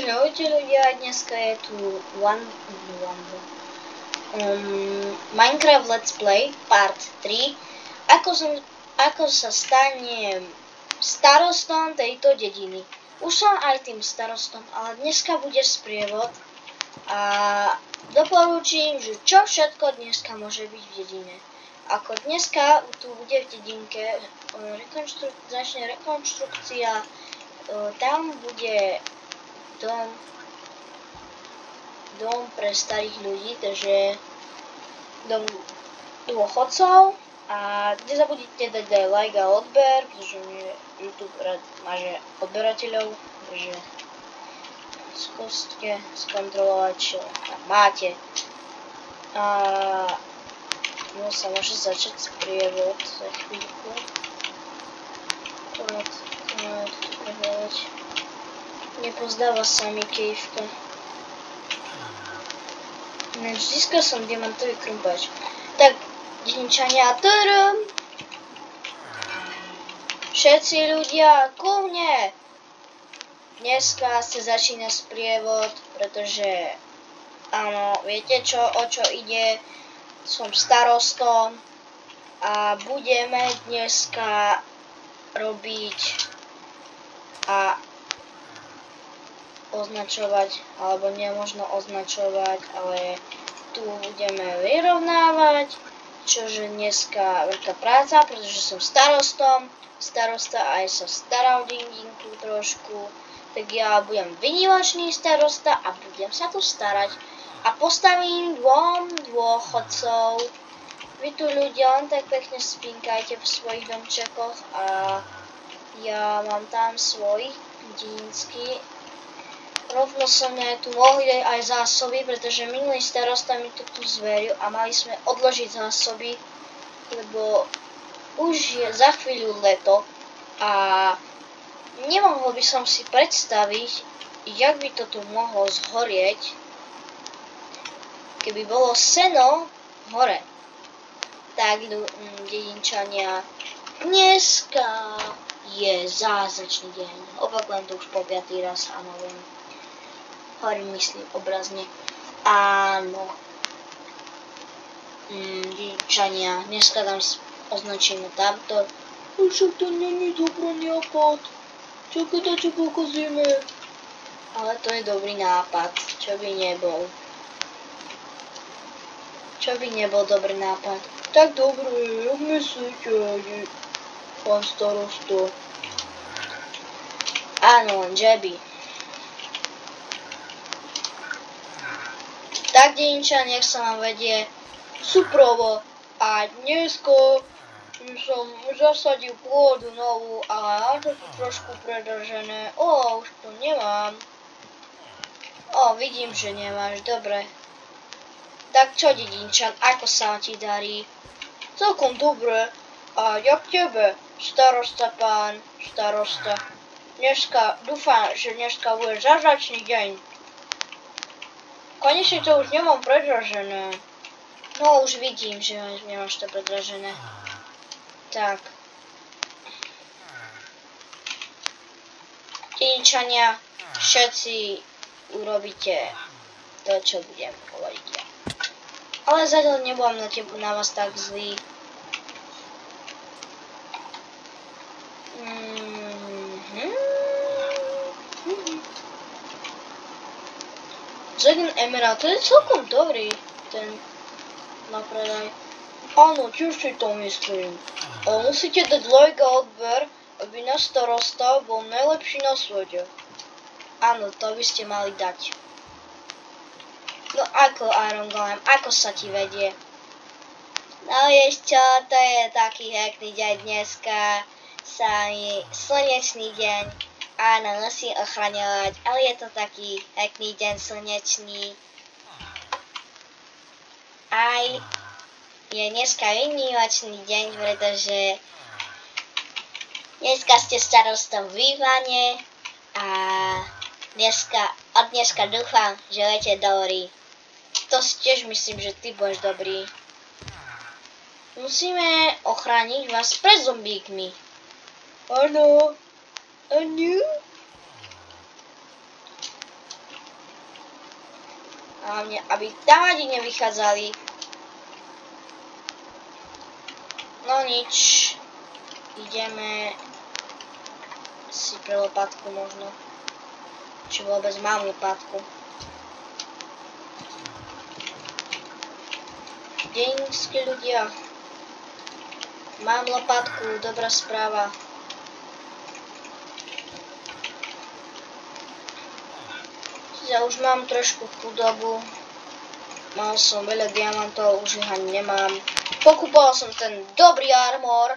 Ahojte ľudia, dneska je tu Minecraft Let's Play Part 3. Ako sa stanem starostom tejto dediny. Už som aj tým starostom, ale dneska bude sprievod a doporučím, že čo všetko dneska môže byť v dedine. Ako dneska tu bude v dedinke začne rekonštrukcia, tam bude dom pre starých ľudí, takže dom dôchodcov. A nezabudnite dať aj like a odber, pretože YouTube rád má odberateľov, takže skúste skontrolovať, čo tam máte. A no sa môže začať sprievod za chvíľku. Akurát to máme tu prehľadať. Nepozdáva sa mi kejvka. Získal som diamantový krumpáč. Tak, dedinčania, všetci ľudia ku mne. Dneska sa začína sprievod, pretože áno, viete o čo ide? Som starostom a budeme dneska robiť a označovať, alebo nemožno označovať, ale tu budeme vyrovnávať, čože dneska veľká práca, pretože som starostom, starosta aj sa stará o dedinku trošku, tak ja budem výnimočný starosta a budem sa tu starať a postavím dvom dôchodcov. Vy tu ľudia len tak pekne spinkajte v svojich domčekoch a ja mám tam svoj dedinský. Rovno som tu mohli aj zásoby, pretože minulý starosta mi to tu zveril a mali sme odložiť zásoby, lebo už je za chvíľu leto a nemohol by som si predstaviť, jak by to tu mohlo zhorieť, keby bolo seno hore. Tak, dedinčania, dneska je zázračný deň. Opakujem to už po 5. raz, áno, viem. Hovorím, myslím obrazne. Áno. Dedinčania, dneska tam označíme tamto. Však to není dobrý nápad. Čo keď to pokazíme? Ale to je dobrý nápad. Čo by nebol? Čo by nebol dobrý nápad? Tak dobre, jak myslíte, pán starosto? Áno, že by. Tak, dedinčan, nech sa vám vedie suprovo. A dnesko som zasadil pôdu novú, ale mám to tu trošku predržené. Už to nemám. Vidím, že nemáš, dobre. Tak čo, dedinčan, ako sa ti darí? Celkom dobre. A jak tebe, starosta, pán starosta? Dneska, dúfam, že dneska bude zázračný deň. Konečne to už nemám predražené. No, už vidím, že nemáš to predražené. Tak. Dedinčania, všetci urobíte to, čo budem hovoriť ja. Ale zatiaľ nebudem na vás tak zlý. Dragon Emerald, to je celkom dobrý, ten na predaj. Áno, tiež si to myslím. Musíte dať like a odber, aby náš starosta bol najlepší na svete. Áno, to by ste mali dať. No ako, Iron Golem, ako sa ti vedie? No vieš čo, to je taký pekný deň dneska, slnečný deň. Áno, musím ochraňovať, ale je to taký pekný deň slnečný. Aj je dneska výnimočný deň, pretože dneska ste starostom v vývane a od dneska dúfam, že budete dobrý. To si tiež myslím, že ty budeš dobrý. Musíme ochrániť vás pred zombíkmi. Áno. A nie? Hlavne, aby tam ani nevychádzali. No nič. Ideme si pre lopatku možno. Či vôbec mám lopatku. Deňskí ľudia. Mám lopatku, dobrá správa. Ja už mám trošku chudobu. Mal som veľa diamantov, už ich ani nemám. Pokupoval som ten dobrý armor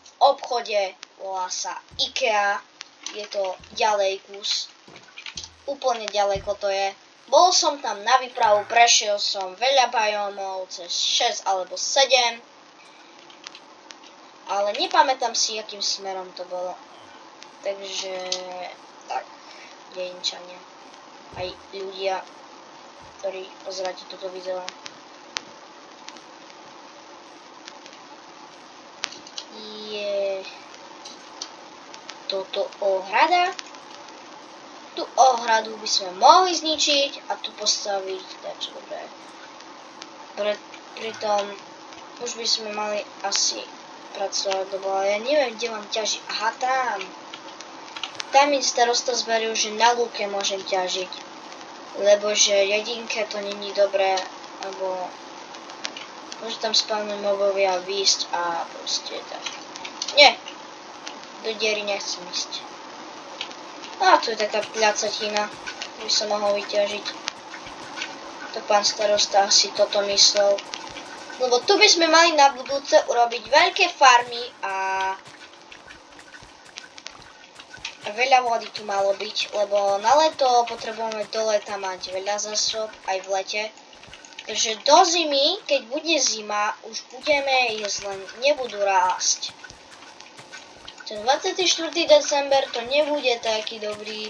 v obchode, volá sa IKEA. Je to ďalej kus. Úplne ďaleko to je. Bol som tam na výpravu, prešiel som veľa biomov, cez 6 alebo 7. Ale nepamätám si, akým smerom to bolo. Takže tak, dedinčania. Aj ľudia, ktorí pozeráte toto video. Je toto ohrada. Tú ohradu by sme mohli zničiť a tu postaviť, takže dobré. Pritom už by sme mali asi pracovať dobu, ale ja neviem, kde mám ťažiť. Aha, tam. Tam mi starosta zveril, že na lúke môžem ťažiť. Lebo že jedinke to není dobré, lebo môže tam spávnuť mobovia výsť a proste tak. Nie, do diery nechcem ísť. A tu je taká pľacatina, by som mohol vyťažiť. To pán starosta asi toto myslel. Lebo tu by sme mali na budúce urobiť veľké farmy a veľa vody tu malo byť, lebo na leto potrebujeme do leta mať veľa zásob aj v lete. Takže do zimy, keď bude zima, už budeme jesť, len nebudú rásť. Ten 24. december to nebude taký dobrý,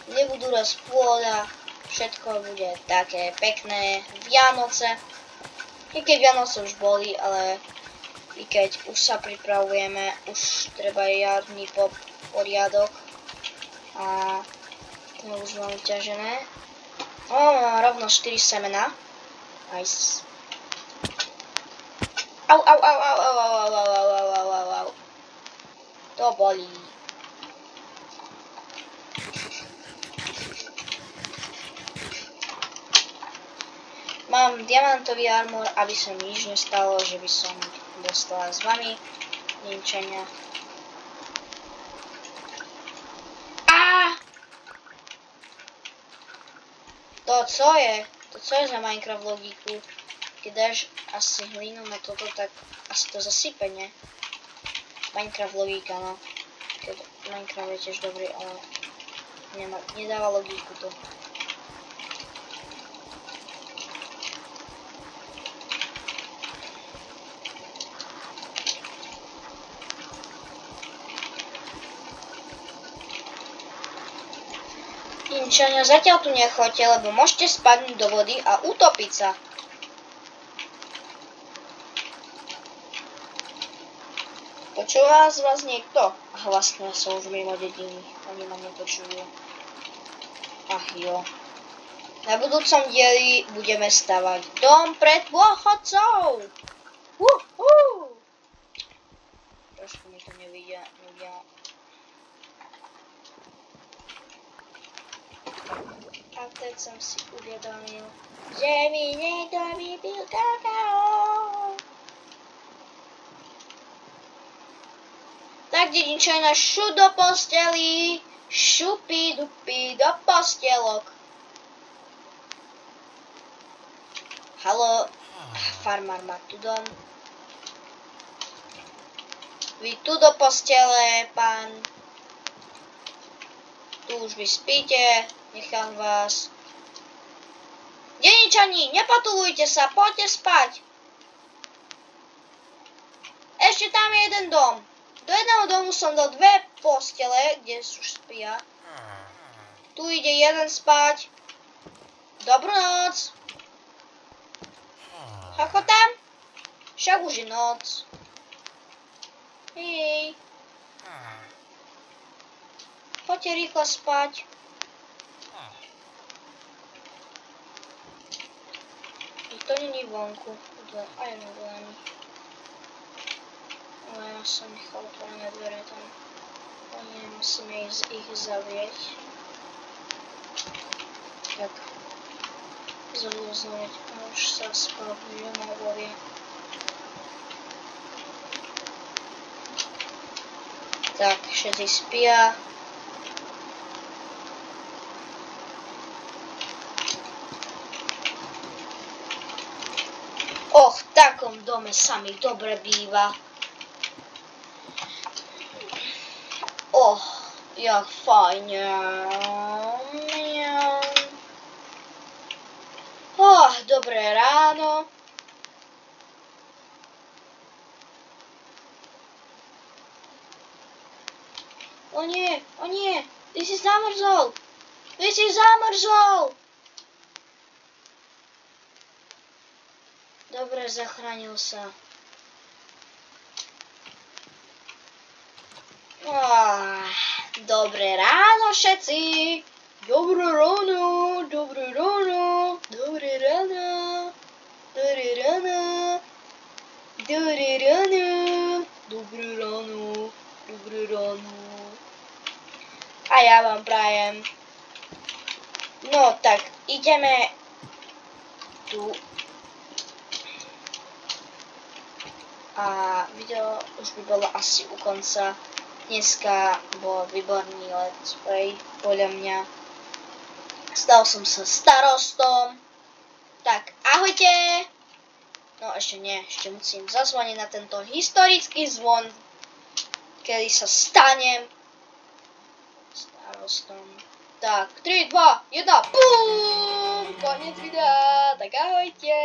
nebudú rásť pôda, všetko bude také pekné. Vianoce, i keď Vianoce už boli, ale i keď už sa pripravujeme, už treba jarný poriadok. A to už mám vyťažené. Mám rovno 4 semena. Nice. Au, au, au, au, au, au, au, au, au, au, au, au. To bolí. Mám diamantový armor, aby sa mi nič nestalo, že by som dostala s vami ničenia. To co je za Minecraft logiku? Keď dáš asi hlínu na toto, tak asi to zasype, ne? Minecraft logika, no. Keď Minecraft je tiež dobrý, ale nedáva logiku to. Inčania, zatiaľ tu nechoďte, lebo môžete spadnúť do vody a utopiť sa. Počúva z vás niekto? Ach, vlastne som už mimo dediny. Oni ma nepočujú. Ach jo. Na budúcom dieli budeme stavať dom pre dôchodcov. Trošku mi to nevidia. A teď som si uvedomil, že mi niekto vypil kakao. Tak dedinčania, šu do posteli, šupy dupy do postelok. Haló, farmár má tu dom. Vy tu do postele, pán. Tu už vy spíte, nechám vás. Dedinčani, nepatulujte sa, poďte spať. Ešte tam je jeden dom. Do jedného domu som dal 2 postele, kde už spia. Tu ide jeden spať. Dobrú noc. Ako tam? Však už je noc. Hej. Poďte rýchlo spať. To není vonku. Aj len. Ale ja som nechal otvorené dvere tam. Oni musíme ich zavrieť. Tak. Zalúznuť. Už sa spavujú mobovie. Tak, všetci spia. V takom dome sa mi dobre býva. Jak fajne. Dobré ráno. O nie, ty si zamrzol. Dobre, zachránil sa. Dobré ráno všetci. Dobré ráno. A ja vám prajem. No tak, ideme tu. A video už by bolo asi u konca. Dneska bol výborný let's play, podľa mňa. Stal som sa starostom. Tak, ahojte. No ešte nie, ešte musím zazvoniť na tento historický zvon, kedy sa stanem starostom. Tak, 3, 2, 1, BOOM! Koniec videa, tak ahojte.